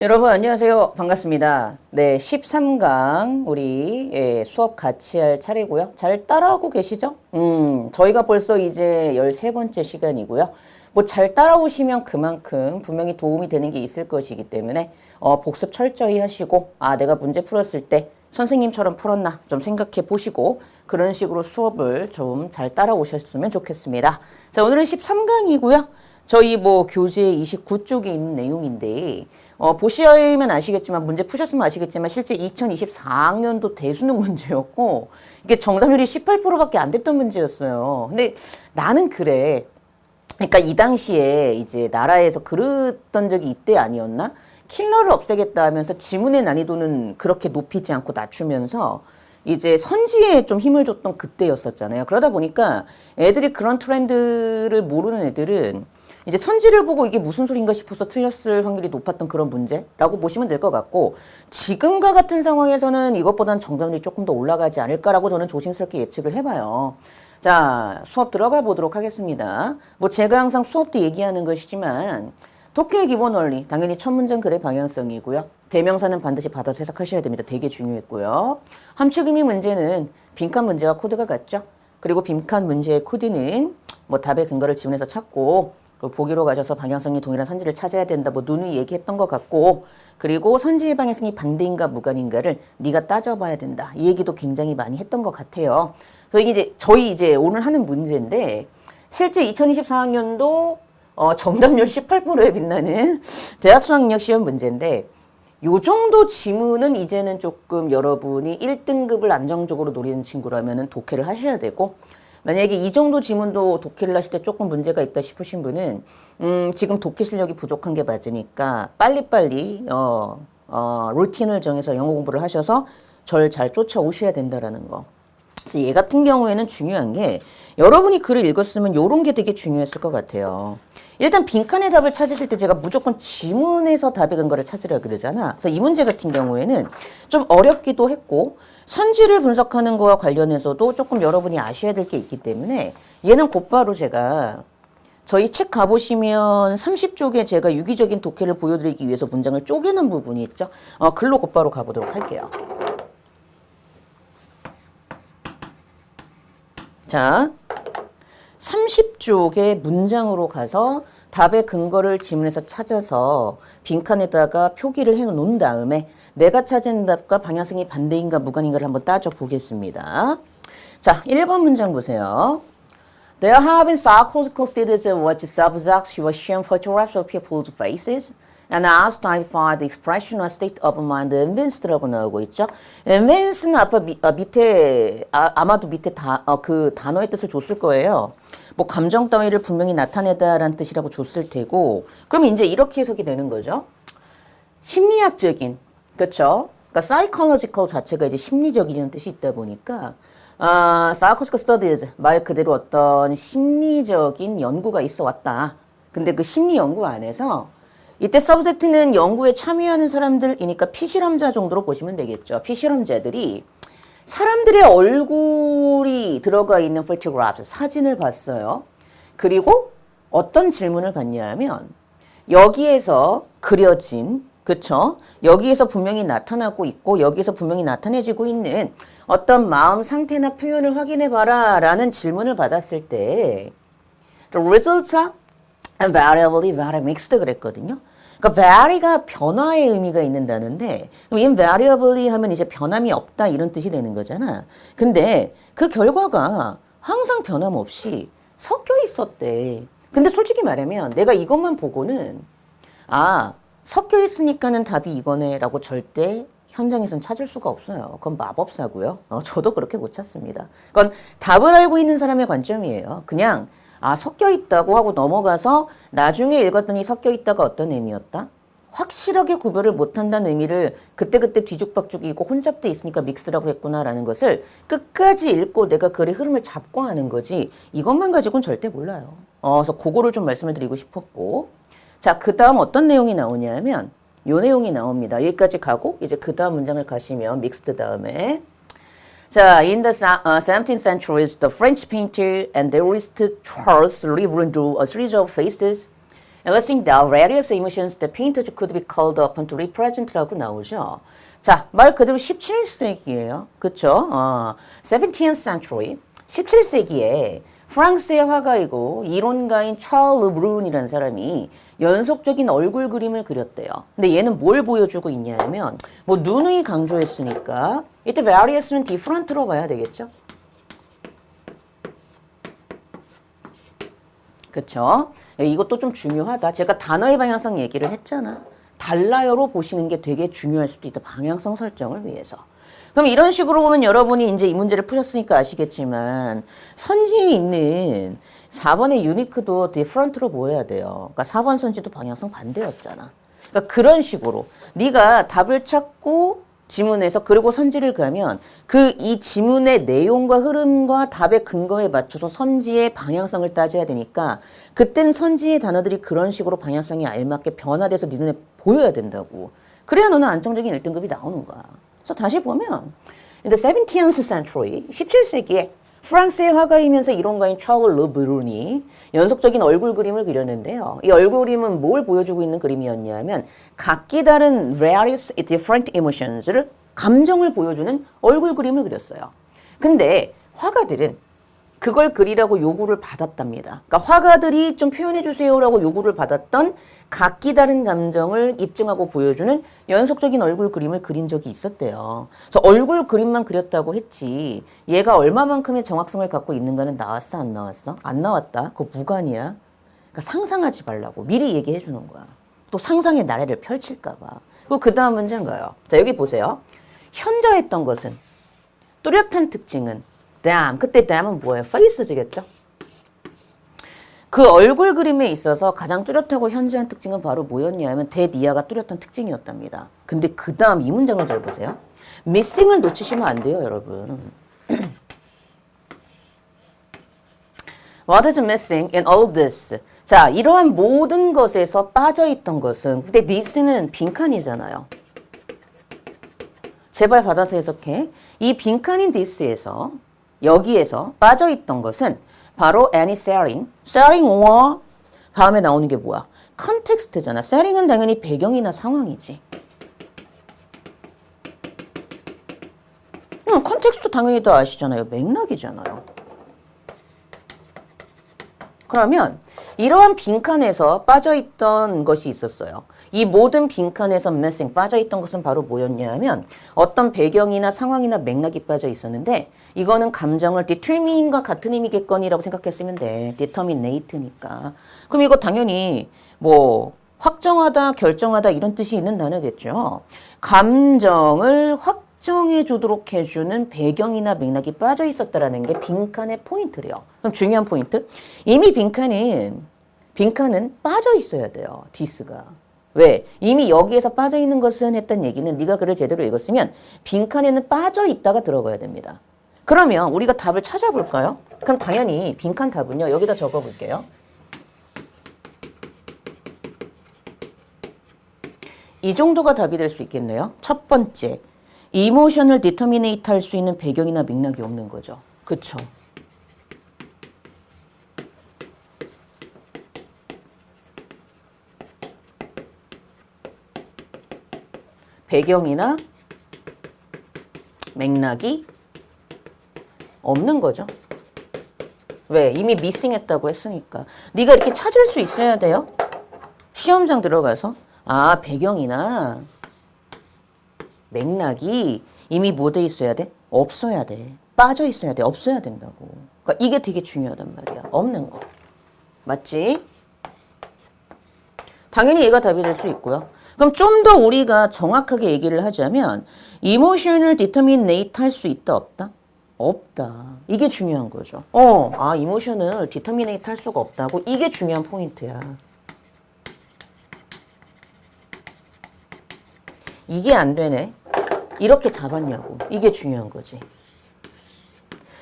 여러분 안녕하세요. 반갑습니다. 네, 13강 우리 수업 같이 할 차례고요. 잘 따라오고 계시죠? 저희가 벌써 이제 13번째 시간이고요. 뭐 잘 따라오시면 그만큼 분명히 도움이 되는 게 있을 것이기 때문에 복습 철저히 하시고 내가 문제 풀었을 때 선생님처럼 풀었나 좀 생각해 보시고 그런 식으로 수업을 좀 잘 따라오셨으면 좋겠습니다. 자, 오늘은 13강이고요. 저희 뭐 교재 29쪽에 있는 내용인데 보시면 아시겠지만 문제 푸셨으면 아시겠지만 실제 2024학년도 대수능 문제였고 이게 정답률이 18%밖에 안 됐던 문제였어요. 근데 나는 그래. 그러니까 이 당시에 이제 나라에서 그랬던 적이 이때 아니었나? 킬러를 없애겠다 하면서 지문의 난이도는 그렇게 높이지 않고 낮추면서 이제 선지에 좀 힘을 줬던 그때였었잖아요. 그러다 보니까 애들이 그런 트렌드를 모르는 애들은 이제 선지를 보고 이게 무슨 소린가 싶어서 틀렸을 확률이 높았던 그런 문제라고 보시면 될 것 같고 지금과 같은 상황에서는 이것보다는 정답률이 조금 더 올라가지 않을까라고 저는 조심스럽게 예측을 해봐요. 자, 수업 들어가 보도록 하겠습니다. 뭐 제가 항상 수업 때 얘기하는 것이지만 독해의 기본 원리, 당연히 첫 문장 글의 방향성이고요. 대명사는 반드시 받아서 해석하셔야 됩니다. 되게 중요했고요. 함축의미 문제는 빈칸 문제와 코드가 같죠. 그리고 빈칸 문제의 코드는 뭐 답의 근거를 지문에서 찾고 보기로 가셔서 방향성이 동일한 선지를 찾아야 된다. 뭐 누누이 얘기했던 것 같고 그리고 선지의 방향성이 반대인가 무관인가를 네가 따져봐야 된다. 이 얘기도 굉장히 많이 했던 것 같아요. 그래서 이게 저희 오늘 하는 문제인데 실제 2024학년도 정답률 18%에 빛나는 대학 수학능력 시험 문제인데 요 정도 지문은 이제는 조금 여러분이 1등급을 안정적으로 노리는 친구라면 독해를 하셔야 되고 만약에 이 정도 지문도 독해를 하실 때 조금 문제가 있다 싶으신 분은 지금 독해 실력이 부족한 게 맞으니까 빨리빨리 루틴을 정해서 영어 공부를 하셔서 절 잘 쫓아오셔야 된다라는 거. 그래서 얘 같은 경우에는 중요한 게 여러분이 글을 읽었으면 요런 게 되게 중요했을 것 같아요. 일단 빈칸의 답을 찾으실 때 제가 무조건 지문에서 답의 근거를 찾으라 그러잖아. 그래서 이 문제 같은 경우에는 좀 어렵기도 했고 선지를 분석하는 거와 관련해서도 조금 여러분이 아셔야 될 게 있기 때문에 얘는 곧바로 제가 저희 책 가보시면 30쪽에 제가 유기적인 독해를 보여드리기 위해서 문장을 쪼개는 부분이 있죠. 글로 곧바로 가보도록 할게요. 자, 30쪽의 문장으로 가서 답의 근거를 지문에서 찾아서 빈칸에다가 표기를 해놓은 다음에 내가 찾은 답과 방향성이 반대인가 무관인가를 한번 따져보겠습니다. 자, 1번 문장 보세요. There have been psychological studies in which subjects who were shown photographs of people's faces and asked to identify the expression or state of mind evince드라고 나오고 있죠. evince는 밑에 아마도 밑에 그 단어의 뜻을 줬을 거예요. 뭐 감정 따위를 분명히 나타내다라는 뜻이라고 줬을 테고 그럼 이제 이렇게 해석이 되는 거죠. 심리학적인 그렇죠. 그러니까 psychological 자체가 이제 심리적이라는 뜻이 있다 보니까 psychological studies 말 그대로 어떤 심리적인 연구가 있어 왔다. 근데 그 심리 연구 안에서 이때 서브젝트는 연구에 참여하는 사람들이니까 피실험자 정도로 보시면 되겠죠. 피실험자들이 사람들의 얼굴이 들어가 있는 photographs, 사진을 봤어요. 그리고 어떤 질문을 받냐 하면 여기에서 그려진 그쵸? 여기에서 분명히 나타나고 있고 여기에서 분명히 나타내지고 있는 어떤 마음 상태나 표현을 확인해 봐라 라는 질문을 받았을 때 The results are invariably very mixed 그랬거든요. 그러니까 vary가 변화의 의미가 있는다는데 그럼 invariably 하면 이제 변함이 없다 이런 뜻이 되는 거잖아. 근데 그 결과가 항상 변함없이 섞여 있었대. 근데 솔직히 말하면 내가 이것만 보고는 섞여 있으니까는 답이 이거네 라고 절대 현장에서는 찾을 수가 없어요. 그건 마법사고요. 저도 그렇게 못 찾습니다. 그건 답을 알고 있는 사람의 관점이에요. 그냥 섞여 있다고 하고 넘어가서 나중에 읽었더니 섞여 있다가 어떤 의미였다? 확실하게 구별을 못한다는 의미를 그때그때 뒤죽박죽이고 혼잡돼 있으니까 믹스라고 했구나라는 것을 끝까지 읽고 내가 글의 흐름을 잡고 하는 거지 이것만 가지고는 절대 몰라요. 그래서 그거를 좀 말씀을 드리고 싶었고 자, 그 다음 어떤 내용이 나오냐면 요 내용이 나옵니다. 여기까지 가고 이제 그 다음 문장을 가시면 믹스드 다음에 자, in the 17th century, the French painter and theorist Charles Livre drew a series of faces Listing the various emotions that painters could be called upon to represent라고 나오죠. 자, 말 그대로 17세기예요. 그쵸? 17th century, 17세기에 프랑스의 화가이고 이론가인 찰르 브룬이라는 사람이 연속적인 얼굴 그림을 그렸대요. 근데 얘는 뭘 보여주고 있냐면 뭐 누누이 강조했으니까 이때 various는 different로 봐야 되겠죠? 그쵸? 이것도 좀 중요하다. 제가 단어의 방향성 얘기를 했잖아. 달라요로 보시는 게 되게 중요할 수도 있다. 방향성 설정을 위해서. 그럼 이런 식으로 보면 여러분이 이제 이 문제를 푸셨으니까 아시겠지만 선지에 있는 4번의 유니크도 different로 보여야 돼요. 그러니까 4번 선지도 방향성 반대였잖아. 그러니까 그런 식으로 네가 답을 찾고 지문에서 그리고 선지를 가면 그 이 지문의 내용과 흐름과 답의 근거에 맞춰서 선지의 방향성을 따져야 되니까 그땐 선지의 단어들이 그런 식으로 방향성에 알맞게 변화돼서 네 눈에 보여야 된다고. 그래야 너는 안정적인 1등급이 나오는 거야. 그래서 다시 보면 in the 17th century, 17세기에 프랑스의 화가이면서 이론가인 찰르 르 브룬이 연속적인 얼굴 그림을 그렸는데요. 이 얼굴 그림은 뭘 보여주고 있는 그림이었냐면 각기 다른 various different emotions를 감정을 보여주는 얼굴 그림을 그렸어요. 근데 화가들은 그걸 그리라고 요구를 받았답니다. 그러니까 화가들이 좀 표현해 주세요라고 요구를 받았던 각기 다른 감정을 입증하고 보여주는 연속적인 얼굴 그림을 그린 적이 있었대요. 그래서 얼굴 그림만 그렸다고 했지 얘가 얼마만큼의 정확성을 갖고 있는가는 나왔어 안 나왔어? 안 나왔다. 그거 무관이야. 그러니까 상상하지 말라고 미리 얘기해 주는 거야. 또 상상의 나래를 펼칠까 봐. 그리고 그 다음 문제인가요? 자 여기 보세요. 현저했던 것은 뚜렷한 특징은 damn. 그때 damn은 뭐예요? face지겠죠? 그 얼굴 그림에 있어서 가장 뚜렷하고 현저한 특징은 바로 뭐였냐면 대니아가 뚜렷한 특징이었답니다. 근데 그 다음 이 문장을 잘 보세요. missing을 놓치시면 안 돼요, 여러분. What is missing in all this? 자, 이러한 모든 것에서 빠져있던 것은 근데 this는 빈칸이잖아요. 제발 받아서 해석해. 이 빈칸인 this에서 여기에서 빠져있던 것은 바로 any setting, setting와 다음에 나오는 게 뭐야? 컨텍스트잖아. setting은 당연히 배경이나 상황이지. 컨텍스트 당연히 다 아시잖아요. 맥락이잖아요. 그러면 이러한 빈칸에서 빠져있던 것이 있었어요. 이 모든 빈칸에서 missing, 빠져있던 것은 바로 뭐였냐면 어떤 배경이나 상황이나 맥락이 빠져 있었는데 이거는 감정을 determine과 같은 의미겠거니라고 생각했으면 돼. determinate니까. 그럼 이거 당연히 뭐 확정하다, 결정하다 이런 뜻이 있는 단어겠죠. 감정을 확정해 주도록 해주는 배경이나 맥락이 빠져 있었다라는 게 빈칸의 포인트래요. 그럼 중요한 포인트. 이미 빈칸은 빠져 있어야 돼요. this가. 왜? 이미 여기에서 빠져 있는 것은 했던 얘기는 네가 글을 제대로 읽었으면 빈칸에는 빠져 있다가 들어가야 됩니다. 그러면 우리가 답을 찾아볼까요? 그럼 당연히 빈칸 답은요. 여기다 적어볼게요. 이 정도가 답이 될 수 있겠네요. 첫 번째, 이모션을 디터미네이트 할 수 있는 배경이나 맥락이 없는 거죠. 그쵸? 배경이나 맥락이 없는 거죠. 왜? 이미 미싱했다고 했으니까. 네가 이렇게 찾을 수 있어야 돼요. 시험장 들어가서 아 배경이나 맥락이 이미 뭐 돼 있어야 돼? 없어야 돼. 빠져 있어야 돼. 없어야 된다고. 그러니까 이게 되게 중요하단 말이야. 없는 거. 맞지? 당연히 얘가 답이 될 수 있고요. 그럼 좀 더 우리가 정확하게 얘기를 하자면 이모션을 디터미네이트 할 수 있다 없다? 없다. 이게 중요한 거죠. 이모션을 디터미네이트 할 수가 없다고. 이게 중요한 포인트야. 이게 안 되네. 이렇게 잡았냐고. 이게 중요한 거지.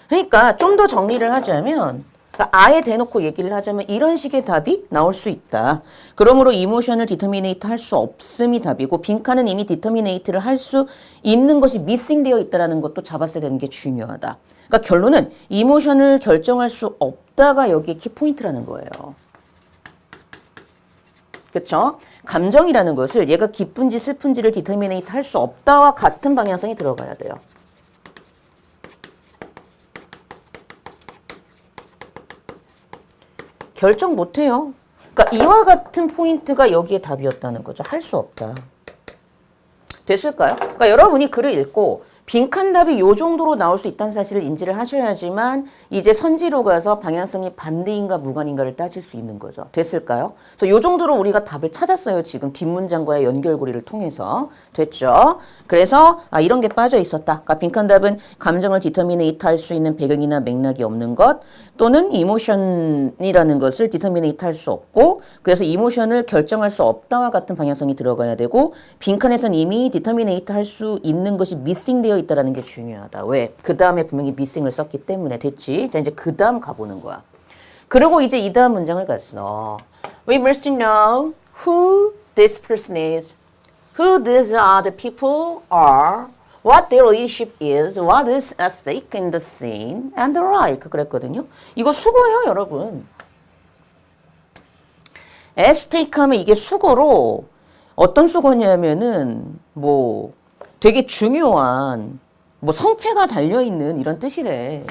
그러니까 좀 더 정리를 하자면 그러니까 아예 대놓고 얘기를 하자면 이런 식의 답이 나올 수 있다. 그러므로 이모션을 디터미네이트 할 수 없음이 답이고 빈칸은 이미 디터미네이트를 할 수 있는 것이 미싱 되어 있다는 것도 잡았어야 되는 게 중요하다. 그러니까 결론은 이모션을 결정할 수 없다가 여기에 키포인트라는 거예요. 그쵸? 감정이라는 것을 얘가 기쁜지 슬픈지를 디터미네이트 할 수 없다와 같은 방향성이 들어가야 돼요. 결정 못해요. 그러니까 이와 같은 포인트가 여기에 답이었다는 거죠. 할 수 없다. 됐을까요? 그러니까 여러분이 글을 읽고 빈칸 답이 요 정도로 나올 수 있다는 사실을 인지를 하셔야지만 이제 선지로 가서 방향성이 반대인가 무관인가를 따질 수 있는 거죠. 됐을까요? 그래서 요 정도로 우리가 답을 찾았어요. 지금 뒷문장과의 연결고리를 통해서. 됐죠? 그래서 이런 게 빠져 있었다. 그러니까 빈칸 답은 감정을 디터미네이트 할 수 있는 배경이나 맥락이 없는 것 또는 이모션이라는 것을 디터미네이트 할 수 없고 그래서 이모션을 결정할 수 없다와 같은 방향성이 들어가야 되고 빈칸에선 이미 디터미네이트 할 수 있는 것이 미싱 되어 있다는 게 중요하다. 왜? 그 다음에 분명히 missing을 썼기 때문에. 됐지? 자, 이제 그 다음 가보는 거야. 그리고 이제 이 다음 문장을 갔어. We must know who this person is, who these other people are, what their relationship is, what is at stake in the scene, and the like. 그랬거든요. 이거 수거예요, 여러분. at stake 하면 이게 수거로 어떤 수거냐면은 뭐 되게 중요한 뭐 성패가 달려있는 이런 뜻이래.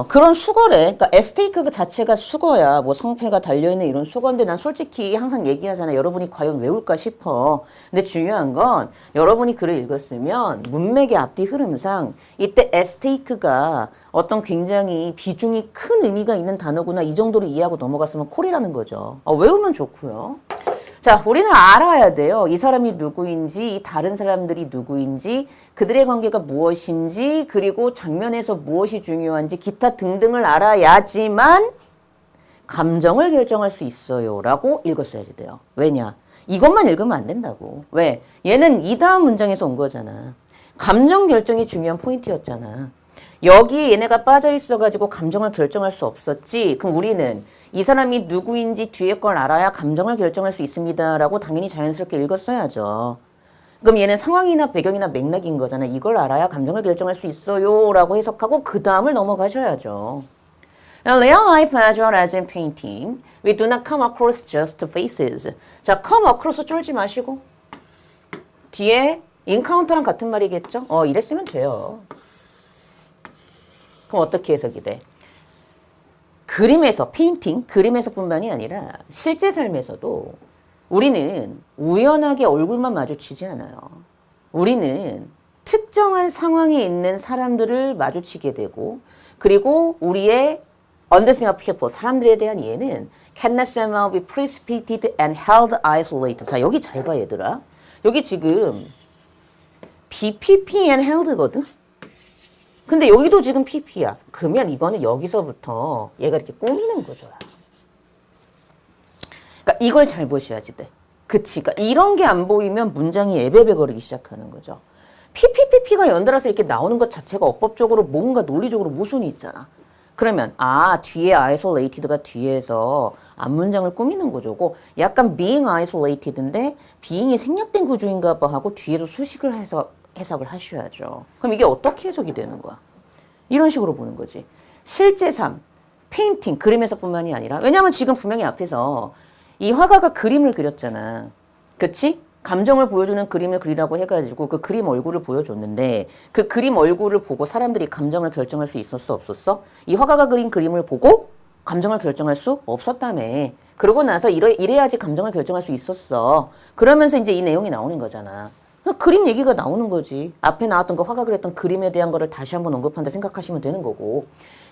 그런 수거래. 그러니까 에스테이크 그 자체가 수거야. 뭐 성패가 달려있는 이런 수거인데 난 솔직히 항상 얘기하잖아. 여러분이 과연 외울까 싶어. 근데 중요한 건 여러분이 글을 읽었으면 문맥의 앞뒤 흐름상 이때 에스테이크가 어떤 굉장히 비중이 큰 의미가 있는 단어구나 이 정도로 이해하고 넘어갔으면 콜이라는 거죠. 외우면 좋고요. 자, 우리는 알아야 돼요. 이 사람이 누구인지, 이 다른 사람들이 누구인지, 그들의 관계가 무엇인지, 그리고 장면에서 무엇이 중요한지, 기타 등등을 알아야지만 감정을 결정할 수 있어요. 라고 읽었어야지 돼요. 왜냐? 이것만 읽으면 안 된다고. 왜? 얘는 이 다음 문장에서 온 거잖아. 감정 결정이 중요한 포인트였잖아. 여기 얘네가 빠져 있어가지고 감정을 결정할 수 없었지. 그럼 우리는 이 사람이 누구인지 뒤에 걸 알아야 감정을 결정할 수 있습니다. 라고 당연히 자연스럽게 읽었어야죠. 그럼 얘는 상황이나 배경이나 맥락인 거잖아. 이걸 알아야 감정을 결정할 수 있어요. 라고 해석하고 그 다음을 넘어가셔야죠. In real life as well as in painting, we do not come across just faces. 자, come across 쫄지 마시고 뒤에 encounter랑 같은 말이겠죠? 이랬으면 돼요. 그럼 어떻게 해석이 돼? 그림에서, 페인팅, 그림에서뿐만이 아니라 실제 삶에서도 우리는 우연하게 얼굴만 마주치지 않아요. 우리는 특정한 상황에 있는 사람들을 마주치게 되고 그리고 우리의 understanding of people, 사람들에 대한 이해는 cannot somehow be precipitated and held isolated. 자, 여기 잘 봐, 얘들아. 여기 지금 BPP and held거든? 근데 여기도 지금 PP야. 그러면 이거는 여기서부터 얘가 이렇게 꾸미는 거죠. 그러니까 이걸 잘 보셔야지 돼. 그치? 그러니까 이런 게 안 보이면 문장이 애베베거리기 시작하는 거죠. PPPP가 연달아서 이렇게 나오는 것 자체가 어법적으로 뭔가 논리적으로 모순이 있잖아. 그러면 뒤에 isolated가 뒤에서 앞문장을 꾸미는 구조고 약간 being isolated인데 being이 생략된 구조인가 봐 하고 뒤에서 수식을 해서 해석을 하셔야죠. 그럼 이게 어떻게 해석이 되는 거야? 이런 식으로 보는 거지. 실제 삶, 페인팅, 그림에서뿐만이 아니라 왜냐하면 지금 분명히 앞에서 이 화가가 그림을 그렸잖아. 그치? 감정을 보여주는 그림을 그리라고 해가지고 그 그림 얼굴을 보여줬는데 그 그림 얼굴을 보고 사람들이 감정을 결정할 수 있었어? 없었어? 이 화가가 그린 그림을 보고 감정을 결정할 수 없었다며. 그러고 나서 이래야지 감정을 결정할 수 있었어. 그러면서 이제 이 내용이 나오는 거잖아. 그림 얘기가 나오는 거지. 앞에 나왔던 거 화가 그렸던 그림에 대한 거를 다시 한번 언급한다 생각하시면 되는 거고.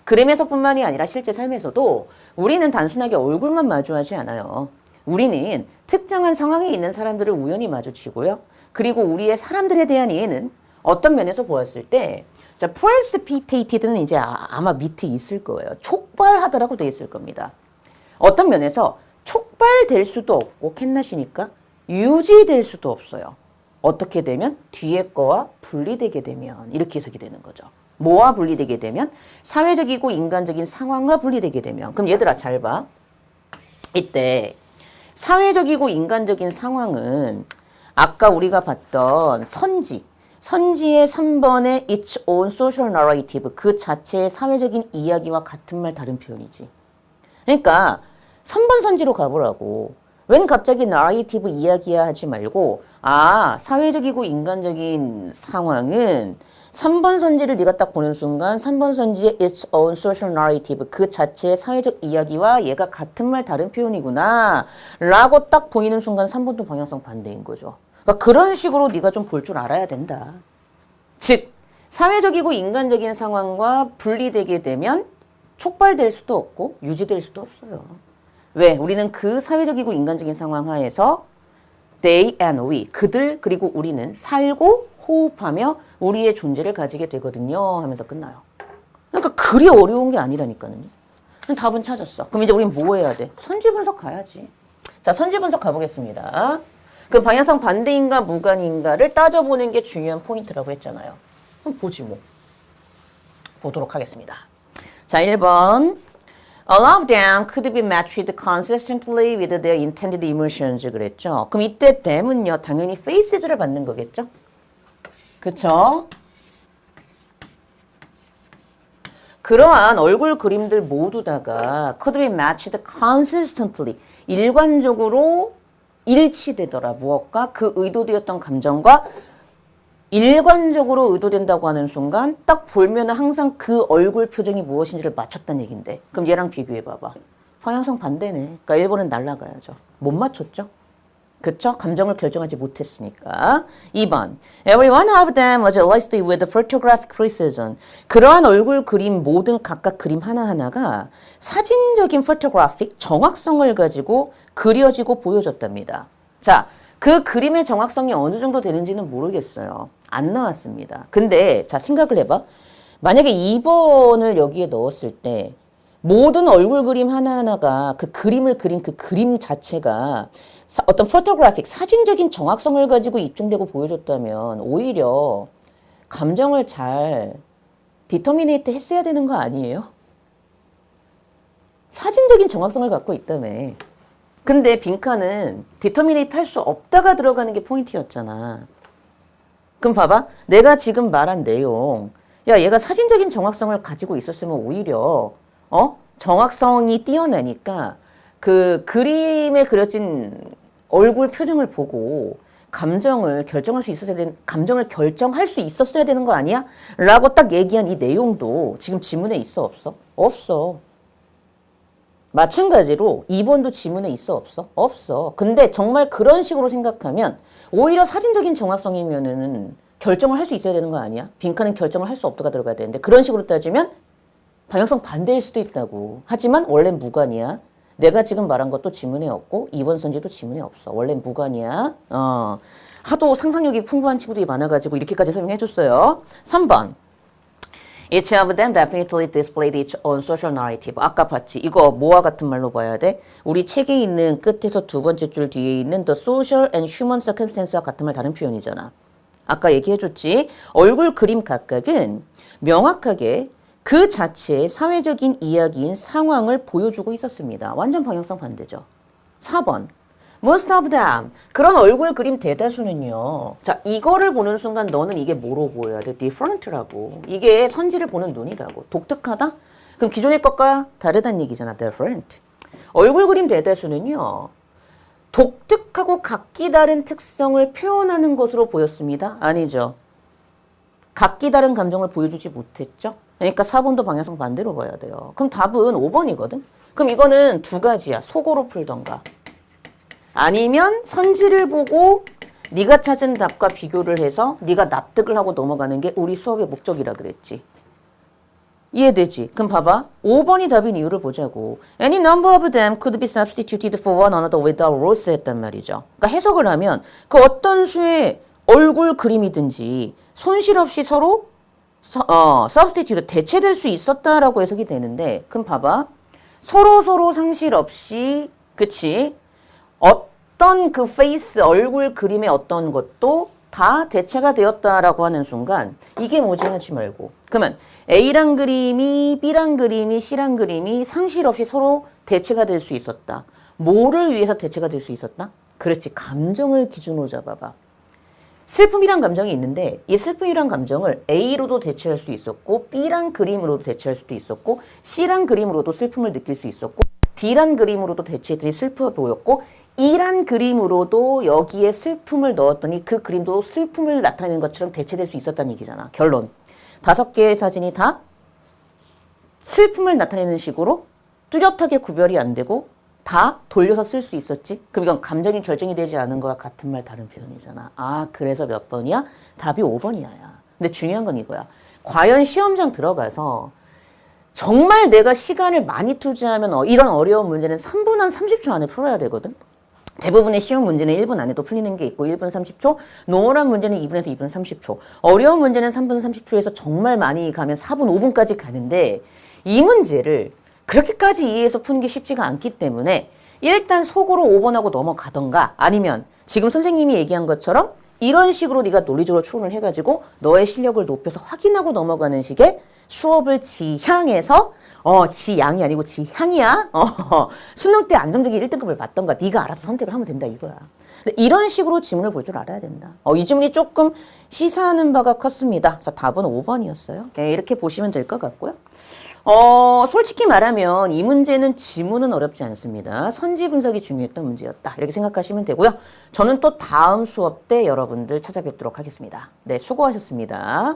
그림에서뿐만이 아니라 실제 삶에서도 우리는 단순하게 얼굴만 마주하지 않아요. 우리는 특정한 상황에 있는 사람들을 우연히 마주치고요. 그리고 우리의 사람들에 대한 이해는 어떤 면에서 보았을 때 자, precipitated는 이제 아마 밑에 있을 거예요. 촉발하다라고 돼 있을 겁니다. 어떤 면에서 촉발될 수도 없고 캔낫이니까 유지될 수도 없어요. 어떻게 되면? 뒤에 거와 분리되게 되면 이렇게 해석이 되는 거죠. 뭐와 분리되게 되면? 사회적이고 인간적인 상황과 분리되게 되면. 그럼 얘들아 잘 봐. 이때 사회적이고 인간적인 상황은 아까 우리가 봤던 선지 선지의 3번의 its own social narrative 그 자체의 사회적인 이야기와 같은 말 다른 표현이지. 그러니까 3번 선지로 가보라고. 웬 갑자기 narrative 이야기야 하지 말고 사회적이고 인간적인 상황은 3번 선지를 네가 딱 보는 순간 3번 선지의 its own social narrative 그 자체의 사회적 이야기와 얘가 같은 말 다른 표현이구나 라고 딱 보이는 순간 3번도 방향성 반대인 거죠. 그러니까 그런 식으로 네가 좀 볼 줄 알아야 된다. 즉 사회적이고 인간적인 상황과 분리되게 되면 촉발될 수도 없고 유지될 수도 없어요. 왜? 우리는 그 사회적이고 인간적인 상황 하에서 they and we, 그들 그리고 우리는 살고 호흡하며 우리의 존재를 가지게 되거든요 하면서 끝나요. 그러니까 그리 어려운 게 아니라니까요. 그럼 답은 찾았어. 그럼 이제 우린 뭐 해야 돼? 선지 분석 가야지. 자, 선지 분석 가보겠습니다. 그 방향성 반대인가 무관인가를 따져보는 게 중요한 포인트라고 했잖아요. 그럼 보지 뭐. 보도록 하겠습니다. 자, 1번. All of them could be matched consistently with their intended emotions 그랬죠. 그럼 이때 them은요. 당연히 faces를 받는 거겠죠. 그쵸? 그러한 얼굴 그림들 모두 다가 could be matched consistently 일관적으로 일치되더라. 무엇과? 그 의도되었던 감정과 일관적으로 의도된다고 하는 순간 딱 보면 항상 그 얼굴 표정이 무엇인지를 맞췄다는 얘긴데 그럼 얘랑 비교해 봐봐. 방향성 반대네. 그러니까 1번은 날라가야죠. 못 맞췄죠? 그쵸? 감정을 결정하지 못했으니까. 2번. Every one of them was listed with photographic precision. 그러한 얼굴 그림 모든 각각 그림 하나하나가 사진적인 photographic 정확성을 가지고 그려지고 보여졌답니다. 자, 그 그림의 정확성이 어느 정도 되는지는 모르겠어요. 안 나왔습니다. 근데 자 생각을 해봐. 만약에 2번을 여기에 넣었을 때 모든 얼굴 그림 하나하나가 그 그림을 그린 그 그림 자체가 어떤 포토그래픽, 사진적인 정확성을 가지고 입증되고 보여줬다면 오히려 감정을 잘 디터미네이트 했어야 되는 거 아니에요? 사진적인 정확성을 갖고 있다며. 근데 빈칸은 디터미네이트 할 수 없다가 들어가는 게 포인트였잖아. 그럼 봐봐. 내가 지금 말한 내용. 야, 얘가 사진적인 정확성을 가지고 있었으면 오히려 정확성이 뛰어나니까 그 그림에 그려진 얼굴 표정을 보고 감정을 결정할 수 있었어야 되는 거 아니야? 라고 딱 얘기한 이 내용도 지금 지문에 있어 없어? 없어. 마찬가지로 2번도 지문에 있어 없어? 없어. 근데 정말 그런 식으로 생각하면 오히려 사진적인 정확성이면은 결정을 할 수 있어야 되는 거 아니야? 빈칸은 결정을 할 수 없다가 들어가야 되는데 그런 식으로 따지면 방향성 반대일 수도 있다고. 하지만 원래는 무관이야. 내가 지금 말한 것도 지문에 없고 2번 선지도 지문에 없어. 원래는 무관이야. 하도 상상력이 풍부한 친구들이 많아가지고 이렇게까지 설명해줬어요. 3번. Each of them definitely displayed its own social narrative. 아까 봤지? 이거 뭐와 같은 말로 봐야 돼? 우리 책에 있는 끝에서 두 번째 줄 뒤에 있는 the social and human circumstance와 같은 말 다른 표현이잖아. 아까 얘기해줬지? 얼굴 그림 각각은 명확하게 그 자체의 사회적인 이야기인 상황을 보여주고 있었습니다. 완전 방향성 반대죠. 4번. Most of them. 그런 얼굴 그림 대다수는요. 자, 이거를 보는 순간 너는 이게 뭐로 보여야 돼? different라고. 이게 선지를 보는 눈이라고. 독특하다? 그럼 기존의 것과 다르다는 얘기잖아. different. 얼굴 그림 대다수는요. 독특하고 각기 다른 특성을 표현하는 것으로 보였습니다. 아니죠. 각기 다른 감정을 보여주지 못했죠. 그러니까 4번도 방향성 반대로 봐야 돼요. 그럼 답은 5번이거든. 그럼 이거는 두 가지야. 속어로 풀던가. 아니면 선지를 보고 네가 찾은 답과 비교를 해서 네가 납득을 하고 넘어가는 게 우리 수업의 목적이라 그랬지. 이해되지? 그럼 봐봐. 5번이 답인 이유를 보자고. Any number of them could be substituted for one another without loss 했단 말이죠. 그러니까 해석을 하면 그 어떤 수의 얼굴 그림이든지 손실 없이 서로 substitute, 대체될 수 있었다라고 해석이 되는데 그럼 봐봐. 서로 상실 없이 그치? 어떤 그 페이스, 얼굴 그림의 어떤 것도 다 대체가 되었다라고 하는 순간 이게 뭐지 하지 말고 그러면 A랑 그림이 B랑 그림이 C랑 그림이 상실 없이 서로 대체가 될 수 있었다. 뭐를 위해서 대체가 될 수 있었다? 그렇지. 감정을 기준으로 잡아봐. 슬픔이란 감정이 있는데 이 슬픔이란 감정을 A로도 대체할 수 있었고 B란 그림으로도 대체할 수도 있었고 C란 그림으로도 슬픔을 느낄 수 있었고 D란 그림으로도 대체했더니 슬퍼 보였고 E란 그림으로도 여기에 슬픔을 넣었더니 그 그림도 슬픔을 나타내는 것처럼 대체될 수 있었다는 얘기잖아. 결론. 5개의 사진이 다 슬픔을 나타내는 식으로 뚜렷하게 구별이 안 되고 다 돌려서 쓸 수 있었지? 그럼 이건 감정이 결정이 되지 않은 거와 같은 말 다른 표현이잖아. 아, 그래서 몇 번이야? 답이 5번이야. 근데 중요한 건 이거야. 과연 시험장 들어가서 정말 내가 시간을 많이 투자하면 이런 어려운 문제는 3분 한 30초 안에 풀어야 되거든? 대부분의 쉬운 문제는 1분 안에도 풀리는 게 있고 1분 30초, 노멀한 문제는 2분에서 2분 30초, 어려운 문제는 3분 30초에서 정말 많이 가면 4분 5분까지 가는데 이 문제를 그렇게까지 이해해서 푸는 게 쉽지가 않기 때문에 일단 속으로 5번하고 넘어가던가 아니면 지금 선생님이 얘기한 것처럼 이런 식으로 네가 논리적으로 추론을 해가지고 너의 실력을 높여서 확인하고 넘어가는 식의 수업을 지향해서 지양이 아니고 지향이야. 수능 때 안정적인 1등급을 받던가 네가 알아서 선택을 하면 된다 이거야. 이런 식으로 지문을 볼 줄 알아야 된다. 이 지문이 조금 시사하는 바가 컸습니다. 그래서 답은 5번이었어요. 네, 이렇게 보시면 될 것 같고요. 솔직히 말하면 이 문제는 지문은 어렵지 않습니다. 선지 분석이 중요했던 문제였다. 이렇게 생각하시면 되고요. 저는 또 다음 수업 때 여러분들 찾아뵙도록 하겠습니다. 네, 수고하셨습니다.